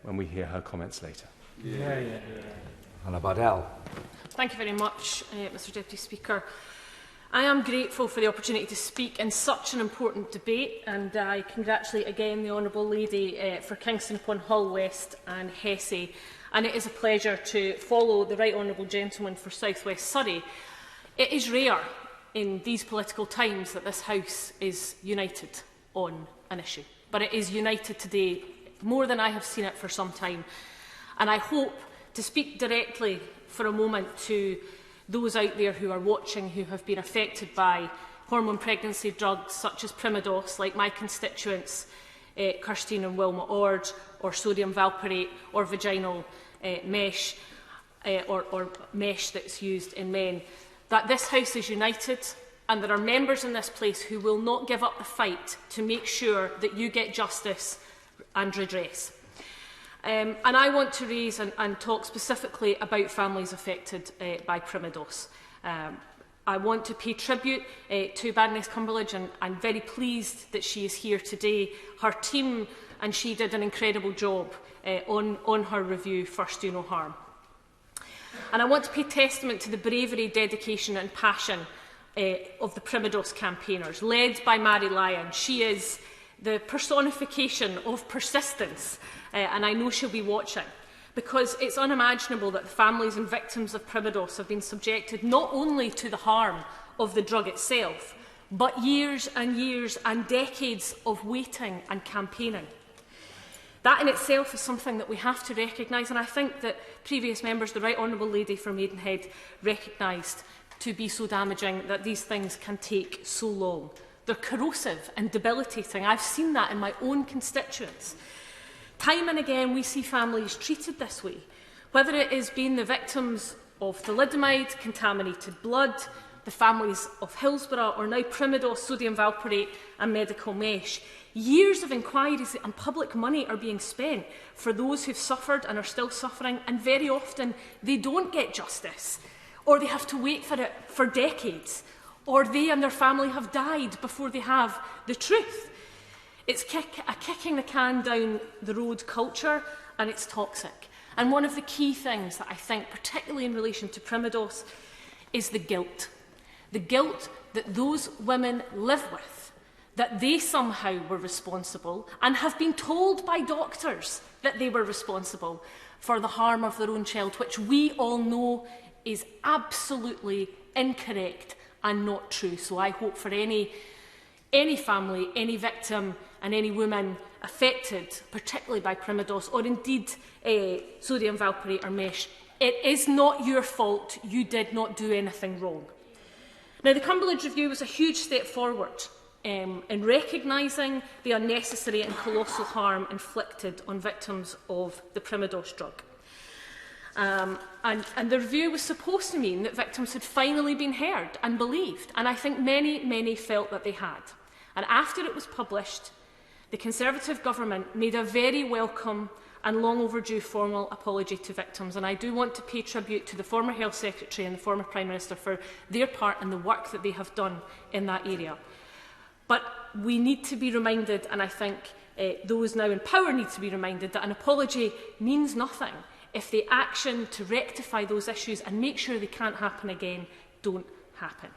when we hear her comments later. Hannah Bardell. Thank you very much, Mr Deputy Speaker. I am grateful for the opportunity to speak in such an important debate, and I congratulate again the Honourable Lady for Kingston upon Hull West and Hesse. And it is a pleasure to follow the Right Honourable Gentleman for South West Surrey. It is rare in these political times that this House is united on an issue, but it is united today more than I have seen it for some time. And I hope to speak directly for a moment to those out there who are watching who have been affected by hormone pregnancy drugs such as Primados, like my constituents Kirsteen and Wilma Ord, or sodium valproate, or vaginal mesh, or mesh that's used in men, that this House is united, and there are members in this place who will not give up the fight to make sure that you get justice and redress. And I want to raise and talk specifically about families affected by Primados. I want to pay tribute to Baroness Cumberledge, and I'm very pleased that she is here today. Her team and she did an incredible job on her review, First Do No Harm. And I want to pay testament to the bravery, dedication and passion of the Primados campaigners, led by Mary Lyon. She is the personification of persistence, and I know she'll be watching, because it's unimaginable that the families and victims of Primados have been subjected not only to the harm of the drug itself, but years and decades of waiting and campaigning. That in itself is something that we have to recognise, and I think that previous members, the Right Honourable Lady from Maidenhead, recognised to be so damaging that these things can take so long. They're corrosive and debilitating. I've seen that in my own constituents. Time and again we see families treated this way, whether it is being the victims of thalidomide, contaminated blood, the families of Hillsborough, or now Primados, sodium valproate and medical mesh. Years of inquiries and public money are being spent for those who've suffered and are still suffering, and very often they don't get justice, or they have to wait for it for decades, or they and their family have died before they have the truth. It's a kicking the can down the road culture, and it's toxic. And one of the key things that I think, particularly in relation to Primados, is the guilt. The guilt that those women live with, that they somehow were responsible and have been told by doctors that they were responsible for the harm of their own child, which we all know is absolutely incorrect and not true. So I hope for any family, any victim and any woman affected, particularly by Primados, or indeed sodium valproate or mesh, it is not your fault. You did not do anything wrong. Now, the Cumberledge Review was a huge step forward in recognising the unnecessary and colossal harm inflicted on victims of the Primados drug. And the review was supposed to mean that victims had finally been heard and believed, and I think many felt that they had. And after it was published, the Conservative government made a very welcome and long overdue formal apology to victims, and I do want to pay tribute to the former Health Secretary and the former Prime Minister for their part and the work that they have done in that area. But we need to be reminded, and I think those now in power need to be reminded, that an apology means nothing if the action to rectify those issues and make sure they can't happen again don't happen.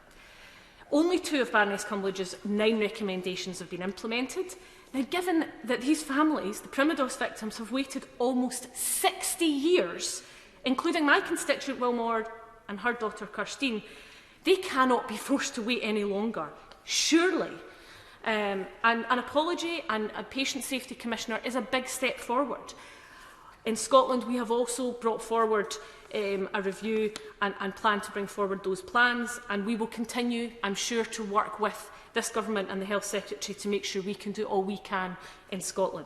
Only 2 of Baroness Cumberledge's 9 recommendations have been implemented. Now, given that these families, the Primados victims, have waited almost 60 years, including my constituent Wilma Ord and her daughter Kirsteen, they cannot be forced to wait any longer, surely. And an apology and a Patient Safety Commissioner is a big step forward. In Scotland, we have also brought forward a review and plan to bring forward those plans, and we will continue, I'm sure, to work with this government and the Health Secretary to make sure we can do all we can in Scotland.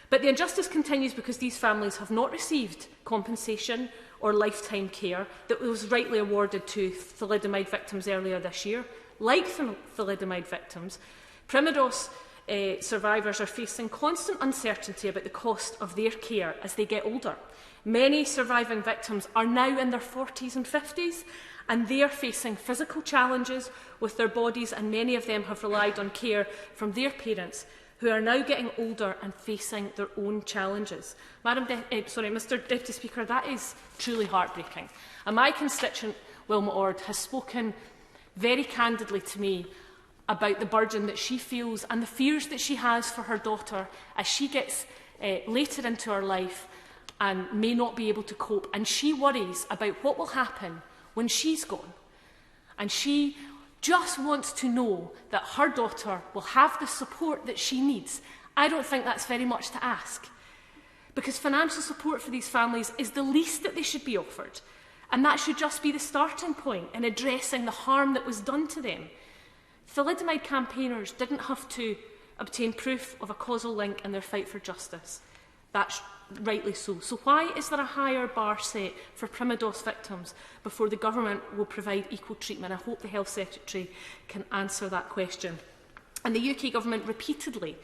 But the injustice continues because these families have not received compensation or lifetime care that was rightly awarded to thalidomide victims earlier this year. Like thalidomide victims, Primados survivors are facing constant uncertainty about the cost of their care as they get older. Many surviving victims are now in their 40s and 50s, and they are facing physical challenges with their bodies, and many of them have relied on care from their parents who are now getting older and facing their own challenges. Mr Deputy Speaker, that is truly heartbreaking. And my constituent, Wilma Ord, has spoken very candidly to me about the burden that she feels and the fears that she has for her daughter as she gets later into her life and may not be able to cope. And she worries about what will happen when she's gone. And she just wants to know that her daughter will have the support that she needs. I don't think that's very much to ask, because financial support for these families is the least that they should be offered. And that should just be the starting point in addressing the harm that was done to them. Thalidomide campaigners didn't have to obtain proof of a causal link in their fight for justice. That's rightly so. So why is there a higher bar set for Primados victims before the government will provide equal treatment? I hope the Health Secretary can answer that question. And the UK government repeatedly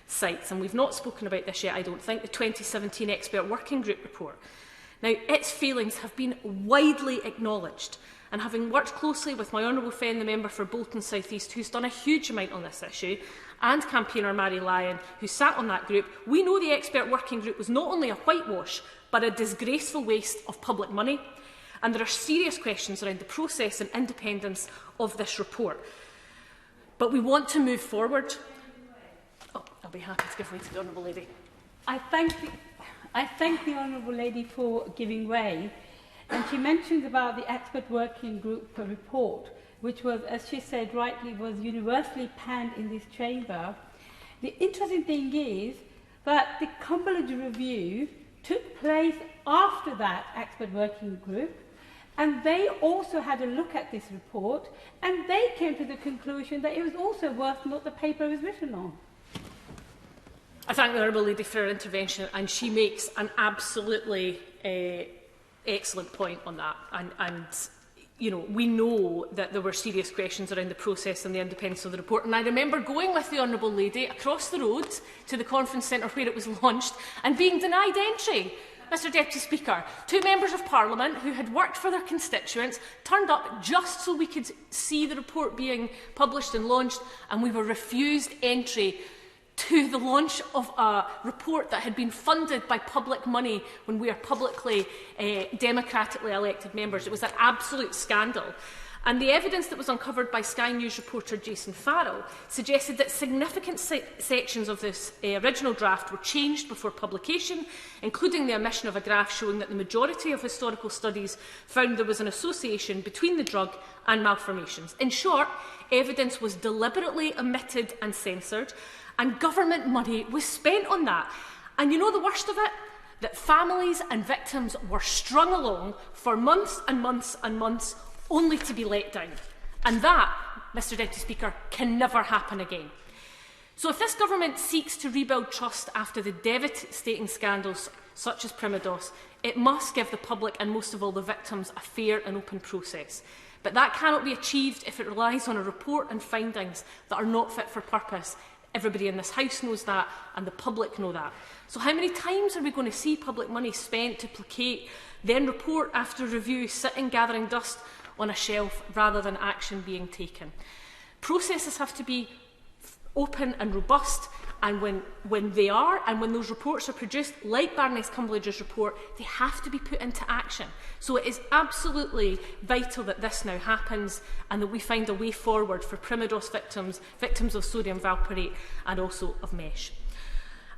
cites, and we've not spoken about this yet, I don't think, the 2017 Expert Working Group report. Now, its failings have been widely acknowledged, and having worked closely with my honourable friend, the member for Bolton South East, who's done a huge amount on this issue, and campaigner Mary Lyon, who sat on that group, we know the Expert Working Group was not only a whitewash, but a disgraceful waste of public money. And there are serious questions around the process and independence of this report. But we want to move forward. Oh, I'll be happy to give way to the Honourable Lady. I thank the Honourable Lady for giving way. And she mentions about the Expert Working Group report, which was, as she said rightly, was universally panned in this chamber. The interesting thing is that the Cumberland Review took place after that Expert Working Group, and they also had a look at this report, and they came to the conclusion that it was also worth what the paper was written on. I thank the Honourable Lady for her intervention, and she makes an absolutely excellent point on that. And you know, we know that there were serious questions around the process and the independence of the report. And I remember going with the Honourable Lady across the road to the conference centre where it was launched and being denied entry, Mr Deputy Speaker. 2 members of Parliament who had worked for their constituents turned up just so we could see the report being published and launched, and we were refused entry to the launch of a report that had been funded by public money when we are publicly, democratically elected members. It was an absolute scandal. And the evidence that was uncovered by Sky News reporter Jason Farrell suggested that significant sections of this original draft were changed before publication, including the omission of a graph showing that the majority of historical studies found there was an association between the drug and malformations. In short, evidence was deliberately omitted and censored, and government money was spent on that. And you know the worst of it? That families and victims were strung along for months and months and months only to be let down. And that, Mr Deputy Speaker, can never happen again. So if this government seeks to rebuild trust after the devastating scandals such as Primados, it must give the public and most of all the victims a fair and open process. But that cannot be achieved if it relies on a report and findings that are not fit for purpose. Everybody in this House knows that, and the public know that. So how many times are we going to see public money spent to placate, then report after review, sitting gathering dust on a shelf rather than action being taken? Processes have to be open and robust, and when they are, and when those reports are produced, like Baroness Cumberland's report, they have to be put into action. So it is absolutely vital that this now happens, and that we find a way forward for Primados victims, victims of sodium valproate, and also of mesh.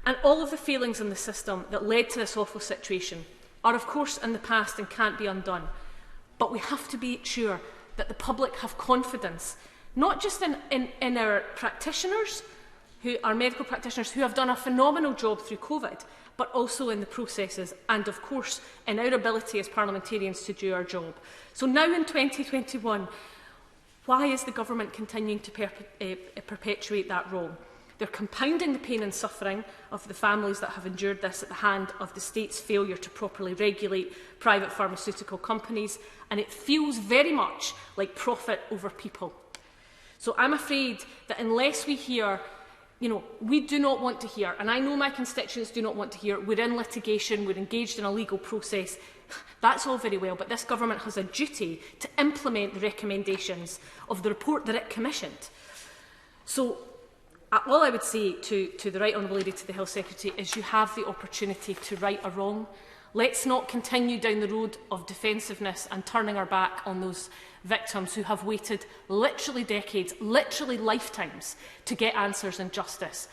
And all of the failings in the system that led to this awful situation are of course in the past and can't be undone. But we have to be sure that the public have confidence, not just in our practitioners, who are medical practitioners who have done a phenomenal job through COVID, but also in the processes and, of course, in our ability as parliamentarians to do our job. So now in 2021, why is the government continuing to perpetuate that wrong? They're compounding the pain and suffering of the families that have endured this at the hand of the state's failure to properly regulate private pharmaceutical companies, and it feels very much like profit over people. So I'm afraid that unless we hear, you know, we do not want to hear, and I know my constituents do not want to hear, we're in litigation, we're engaged in a legal process. That's all very well, but this government has a duty to implement the recommendations of the report that it commissioned. So All I would say to the Right Honourable Lady, to the Health Secretary, is you have the opportunity to right a wrong. Let's not continue down the road of defensiveness and turning our back on those victims who have waited literally decades, literally lifetimes, to get answers and justice.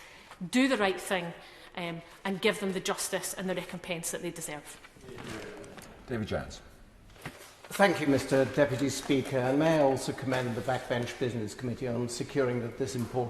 Do the right thing and give them the justice and the recompense that they deserve. David Jones. Thank you, Mr Deputy Speaker. And may I also commend the Backbench Business Committee on securing that this important